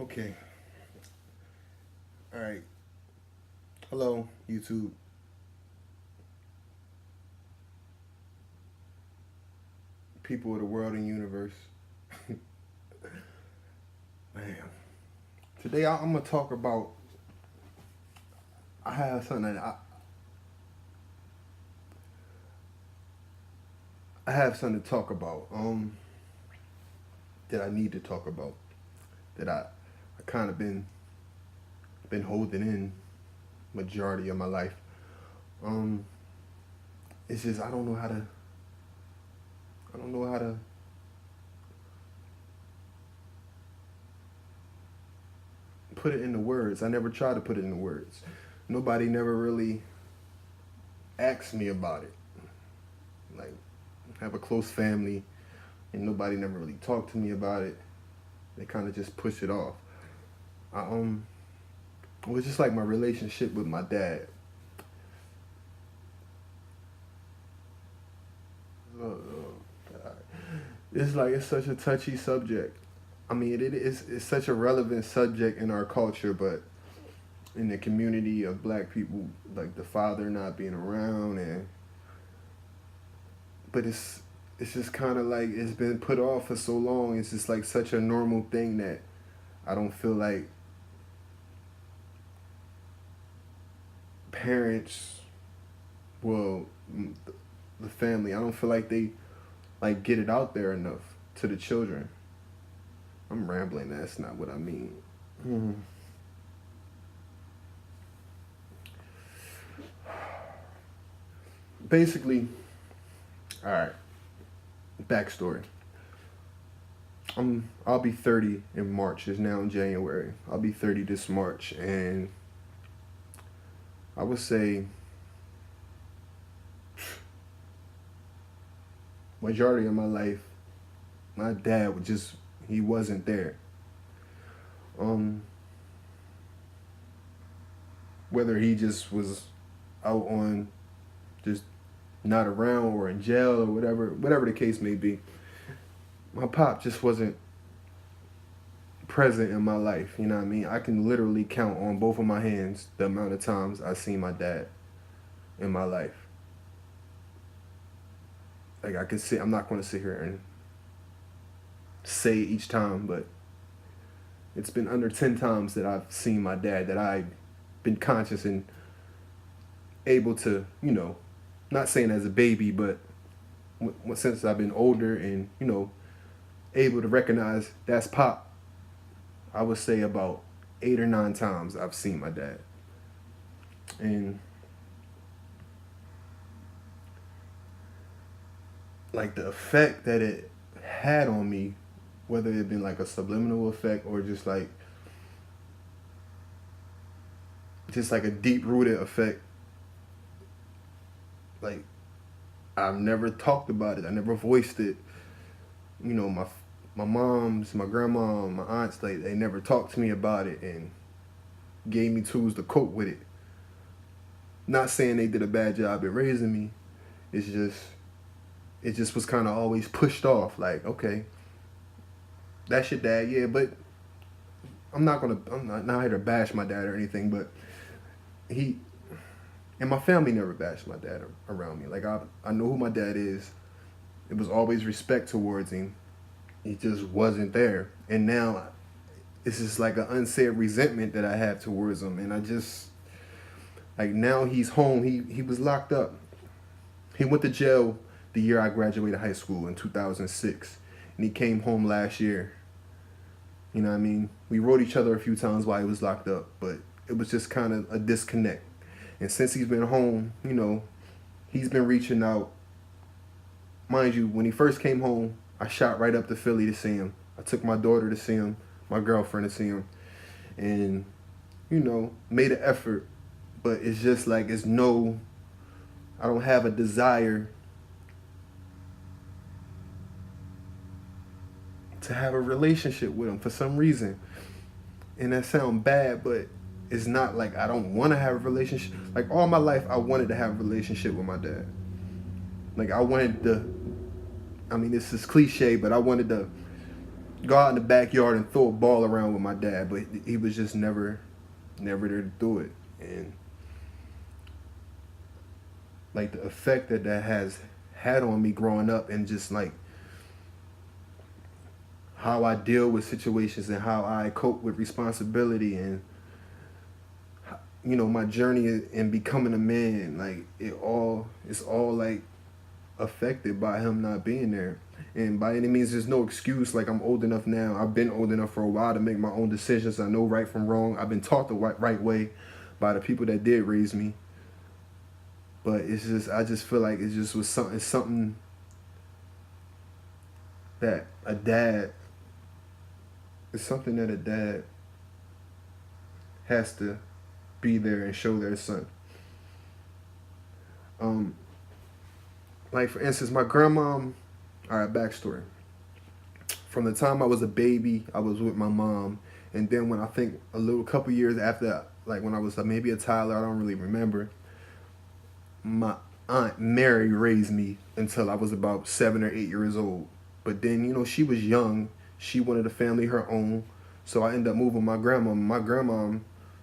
Okay. All right. Hello, YouTube. People of the world and universe. Man. Today I'm gonna talk about. I have something. I have something to talk about. That I need to talk about. That I kind of been holding in majority of my life. Um. It's just I don't know how to. I don't know how to put it into words. I never tried to put it into words. Nobody never really asked me about it. Like, I have a close family, and nobody never really talked to me about it. They kind of just push it off. I, it was just like my relationship with my dad. Oh, God. It's like it's such a touchy subject. I mean, it's such a relevant subject in our culture, but in the community of black people, like the father not being around, and but it's just kind of like it's been put off for so long. It's just like such a normal thing that I don't feel like parents, well, the family, I don't feel like they like get it out there enough to the children. I'm rambling. That's not what I mean. Hmm. Basically, all right. Backstory. I'll be 30 in March. It's now in January. I'll be 30 this March, and I would say majority of my life, my dad would just he wasn't there. Um, Whether he just was out on just not around or in jail or whatever the case may be. My pop just wasn't present in my life. You know what I mean? I can literally count on both of my hands the amount of times I seen my dad in my life. Like I can sit. I'm not going to sit here and say each time, but it's been under 10 times that I've seen my dad that I've been conscious and able to, not saying as a baby, but since I've been older and, able to recognize that's Pop, I would say about 8 or 9 times I've seen my dad. And like the effect that it had on me, whether it been like a subliminal effect or just like a deep rooted effect, like I've never talked about it. I never voiced it. My moms, my grandma, my aunts, like they never talked to me about it and gave me tools to cope with it. Not saying they did a bad job at raising me. It's just it just was kind of always pushed off. Like, okay, that's your dad, yeah, but I'm not here to bash my dad or anything, but he and my family never bashed my dad around me. Like I know who my dad is. It was always respect towards him. He just wasn't there, and now it's just like an unsaid resentment that I have towards him, and I just like now he's home. He was locked up. He went to jail the year I graduated high school in 2006, and he came home last year. You know what I mean? We wrote each other a few times while he was locked up, but it was just kind of a disconnect. And since he's been home, he's been reaching out. Mind you, when he first came home, I shot right up to Philly to see him. I took my daughter to see him, my girlfriend to see him, and made an effort. But it's just like I don't have a desire to have a relationship with him for some reason. And that sounds bad, but it's not like I don't want to have a relationship. Like all my life, I wanted to have a relationship with my dad. Like I wanted to. I mean, this is cliche, but I wanted to go out in the backyard and throw a ball around with my dad, but he was just never there to do it. And like the effect that that has had on me growing up, and just like how I deal with situations and how I cope with responsibility, and my journey in becoming a man, like it's all like affected by him not being there. And by any means, there's no excuse. Like, I'm old enough now. I've been old enough for a while to make my own decisions. I know right from wrong. I've been taught the right way by the people that did raise me. But it's just, I just feel like it just was something that a dad, it's something that a dad has to be there and show their son. Like, for instance, my grandmom, all right, backstory. From the time I was a baby, I was with my mom. And then when I think couple years after, like when I was maybe a toddler, I don't really remember, my aunt Mary raised me until I was about 7 or 8 years old. But then, she was young. She wanted a family her own. So I ended up moving with my grandma. My grandma,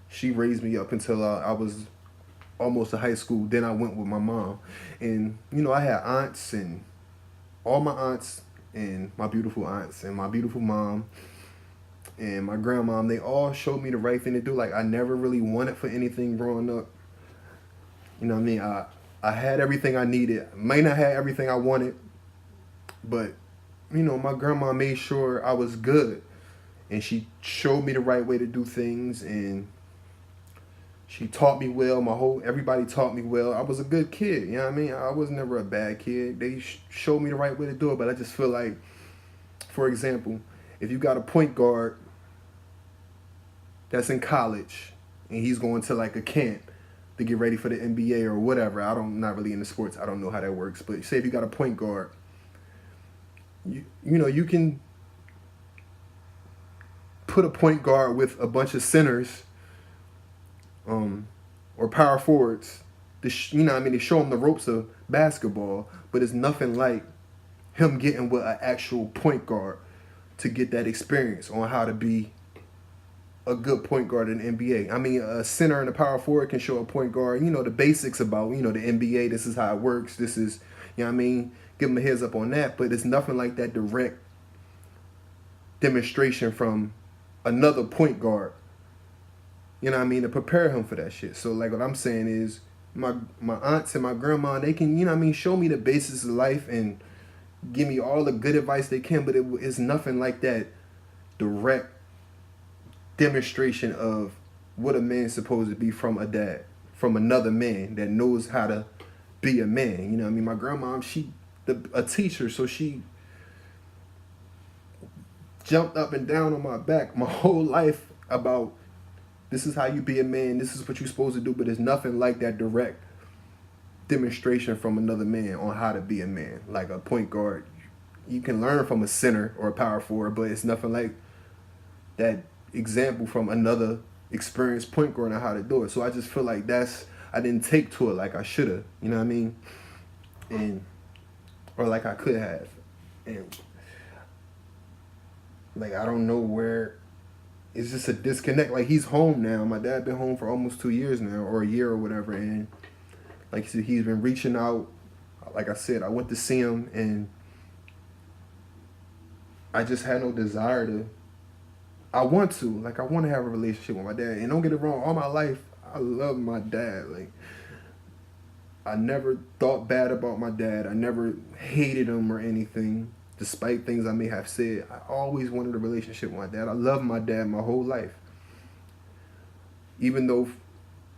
she raised me up until I was almost to high school. Then I went with my mom. And, I had aunts, and all my aunts and my beautiful aunts and my beautiful mom and my grandmom, they all showed me the right thing to do. Like, I never really wanted for anything growing up. You know what I mean? I had everything I needed. May not have everything I wanted, but, my grandma made sure I was good. And she showed me the right way to do things, and she taught me well. Everybody taught me well. I was a good kid, you know what I mean? I was never a bad kid. They showed me the right way to do it, but I just feel like, for example, if you got a point guard that's in college and he's going to like a camp to get ready for the NBA or whatever, not really into sports. I don't know how that works, but say if you got a point guard, you can put a point guard with a bunch of centers, or power forwards, to show him the ropes of basketball, but it's nothing like him getting with an actual point guard to get that experience on how to be a good point guard in the NBA. I mean, a center and a power forward can show a point guard, the basics about, the NBA, this is how it works, this is, give them a heads up on that, but it's nothing like that direct demonstration from another point guard, to prepare him for that shit. So, like, what I'm saying is, my aunts and my grandma, they can, show me the basics of life and give me all the good advice they can, but it's nothing like that direct demonstration of what a man's supposed to be from a dad, from another man that knows how to be a man. My grandma, a teacher, so she jumped up and down on my back my whole life about, this is how you be a man, this is what you're supposed to do, but it's nothing like that direct demonstration from another man on how to be a man. Like a point guard, you can learn from a center or a power forward, but it's nothing like that example from another experienced point guard on how to do it. So I just feel like I didn't take to it like I should have, you know what I mean? And, or like I could have. And like, I don't know where, it's just a disconnect. Like, he's home now. My dad been home for almost 2 years now, or a year or whatever. And like I said, he's been reaching out. Like I said, I went to see him, and I just had no desire to. I want to have a relationship with my dad. And don't get it wrong, all my life, I love my dad. Like, I never thought bad about my dad. I never hated him or anything, despite things I may have said. I always wanted a relationship with my dad. I loved my dad my whole life. Even though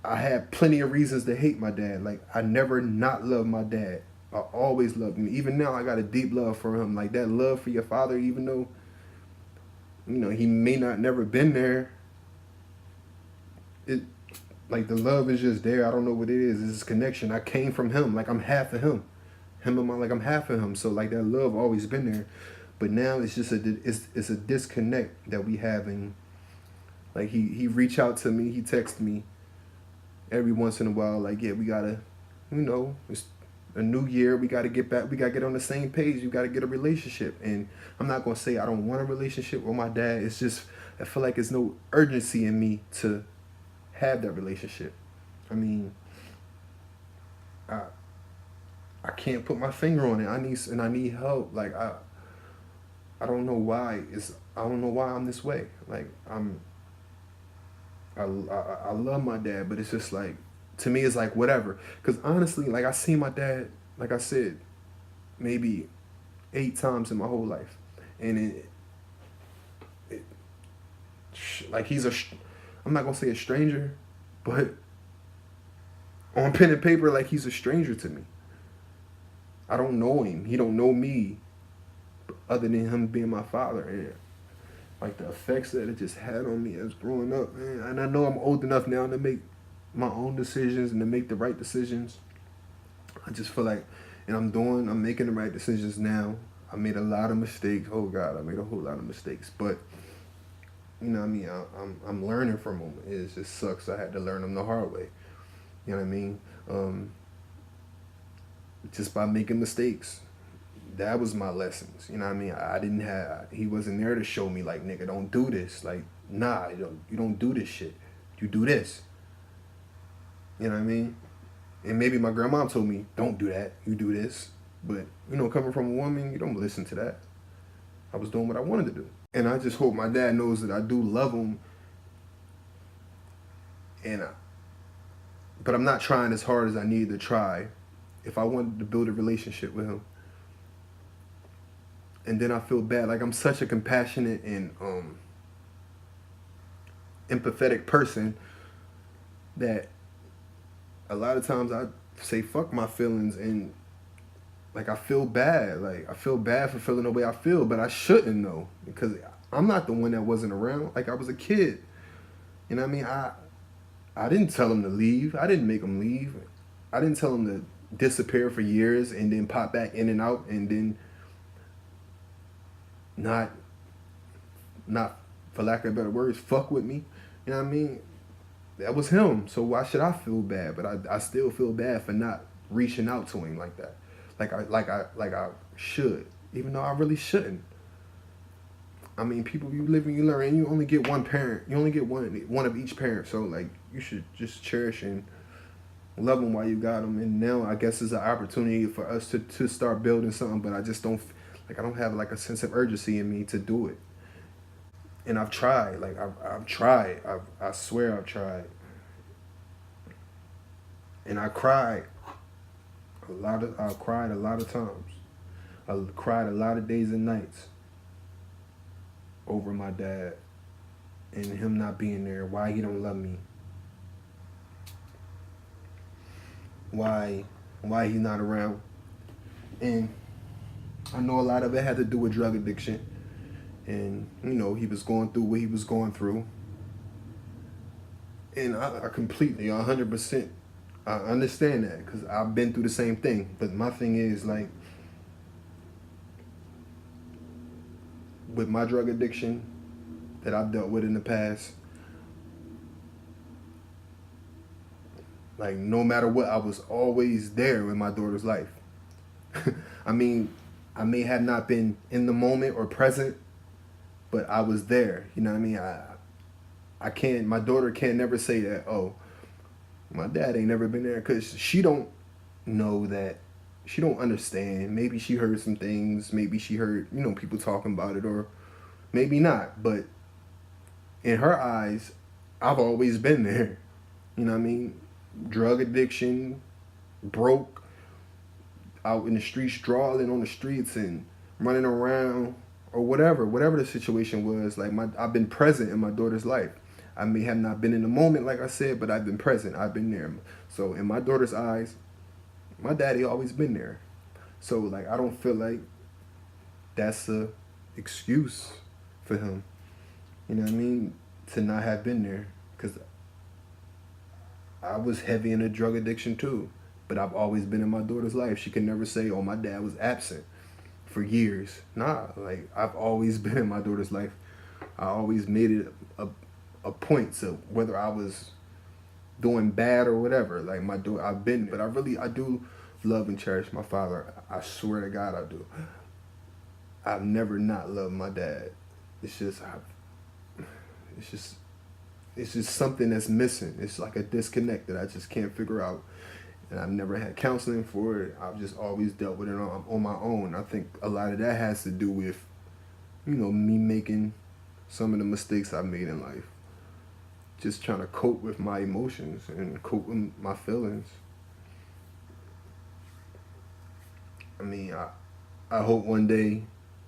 I had plenty of reasons to hate my dad. Like, I never not loved my dad. I always loved him. Even now, I got a deep love for him. Like, that love for your father, even though, he may not never been there. Like, the love is just there. I don't know what it is. It's this connection. I came from him. Like, I'm half of him. I'm half of him. So, like, that love always been there. But now it's just it's a disconnect that we have. And, like, he reach out to me. He text me every once in a while. Like, yeah, we gotta, a new year, we got to get back, we got to get on the same page, we got to get a relationship. And I'm not going to say I don't want a relationship with my dad. It's just, I feel like there's no urgency in me to have that relationship. I mean, I I can't put my finger on it. I need help. Like I don't know why I don't know why I'm this way. Like I love my dad, but it's just like, to me it's like whatever. Cause honestly, like I see my dad, like I said, maybe 8 times in my whole life, and it like I'm not gonna say a stranger, but on pen and paper, like he's a stranger to me. I don't know him. He don't know me, other than him being my father. And like the effects that it just had on me as growing up, man. And I know I'm old enough now to make my own decisions and to make the right decisions. I just feel like, and I'm making the right decisions now. I made a lot of mistakes. Oh God, I made a whole lot of mistakes. But you know what I mean? I'm learning from them. It just sucks. I had to learn them the hard way. You know what I mean? Just by making mistakes. That was my lessons. You know what I mean? I didn't have, he wasn't there to show me like, nigga, don't do this. Like, nah, you don't do this shit. You do this. You know what I mean? And maybe my grandma told me, don't do that. You do this. But, you know, coming from a woman, you don't listen to that. I was doing what I wanted to do. And I just hope my dad knows that I do love him. And but I'm not trying as hard as I need to try if I wanted to build a relationship with him. And then I feel bad. Like, I'm such a compassionate and empathetic person that a lot of times I say fuck my feelings, and like I feel bad. Like I feel bad for feeling the way I feel, but I shouldn't though, because I'm not the one that wasn't around. Like I was a kid. You know what I mean? I didn't tell him to leave. I didn't make him leave. I didn't tell him to disappear for years and then pop back in and out and then not for lack of better words, fuck with me. You know what I mean? That was him. So why should I feel bad? But I still feel bad for not reaching out to him like that. Like I should. Even though I really shouldn't. I mean, people, you live and you learn, and you only get one parent. You only get one of each parent. So like you should just cherish and love them while you got them. And now I guess it's an opportunity for us to start building something, but I just don't, like I don't have like a sense of urgency in me to do it. And I've tried, like I've tried, I swear I've tried. And I cried I cried a lot of times. I cried a lot of days and nights over my dad and him not being there, why he don't love me. Why he's not around. And I know a lot of it had to do with drug addiction. And, you know, he was going through what he was going through. And I completely, 100%, I understand that because I've been through the same thing. But my thing is, like, with my drug addiction that I've dealt with in the past, like, no matter what, I was always there in my daughter's life. I mean, I may have not been in the moment or present, but I was there. You know what I mean? I can't, my daughter can't never say that, oh, my dad ain't never been there, because she don't know that. She don't understand. Maybe she heard some things. Maybe she heard, you know, people talking about it, or maybe not. But in her eyes, I've always been there. You know what I mean? Drug addiction, broke, out in the streets, drawing on the streets and running around, or whatever the situation was. Like, I've been present in my daughter's life. I may have not been in the moment, like I said, but I've been present. I've been there. So in my daughter's eyes, my daddy always been there. So like, I don't feel like that's a excuse for him. You know what I mean? To not have been there, because I was heavy in a drug addiction too. But I've always been in my daughter's life. She can never say, oh, my dad was absent for years. Nah, like, I've always been in my daughter's life. I always made it a point to, whether I was doing bad or whatever, like, my daughter, I've been, but I do love and cherish my father. I swear to God I do. I've never not loved my dad. It's just, it's just, it's just something that's missing. It's like a disconnect that I just can't figure out. And I've never had counseling for it. I've just always dealt with it on my own. I think a lot of that has to do with, me making some of the mistakes I've made in life. Just trying to cope with my emotions and cope with my feelings. I mean, I hope one day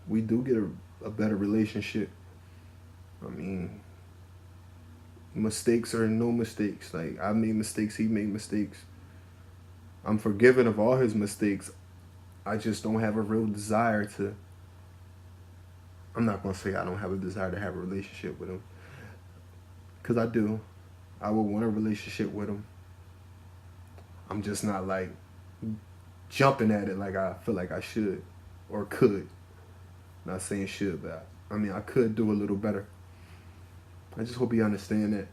we do get a better relationship. I mean, mistakes are no mistakes. Like, I made mistakes, he made mistakes. I'm forgiven of all his mistakes. I just don't have a real desire to. I'm not going to say I don't have a desire to have a relationship with him. Because I do. I would want a relationship with him. I'm just not like jumping at it like I feel like I should or could. Not saying should, but I mean, I could do a little better. I just hope he understand that.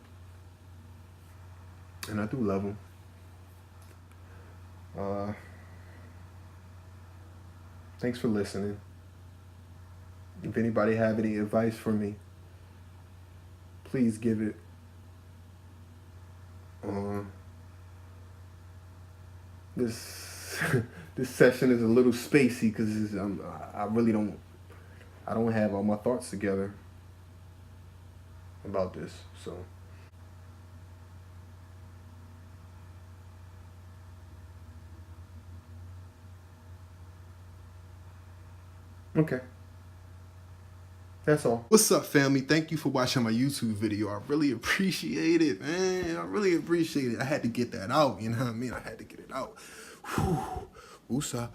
And I do love him. Thanks for listening. If anybody have any advice for me, please give it. This this session is a little spacey because I don't have all my thoughts together about this. So okay. That's all. What's up, family? Thank you for watching my YouTube video. I really appreciate it, man. I really appreciate it. I had to get that out, you know what I mean? I had to get it out. Whew. Woosah.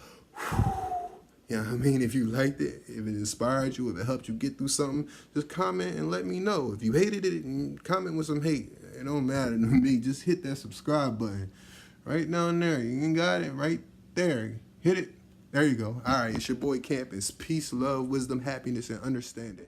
You know what I mean? If you liked it, if it inspired you, if it helped you get through something, just comment and let me know. If you hated it, comment with some hate. It don't matter to me. Just hit that subscribe button right down there. You got it right there. Hit it. There you go. All right, it's your boy Campus. Peace, love, wisdom, happiness, and understanding.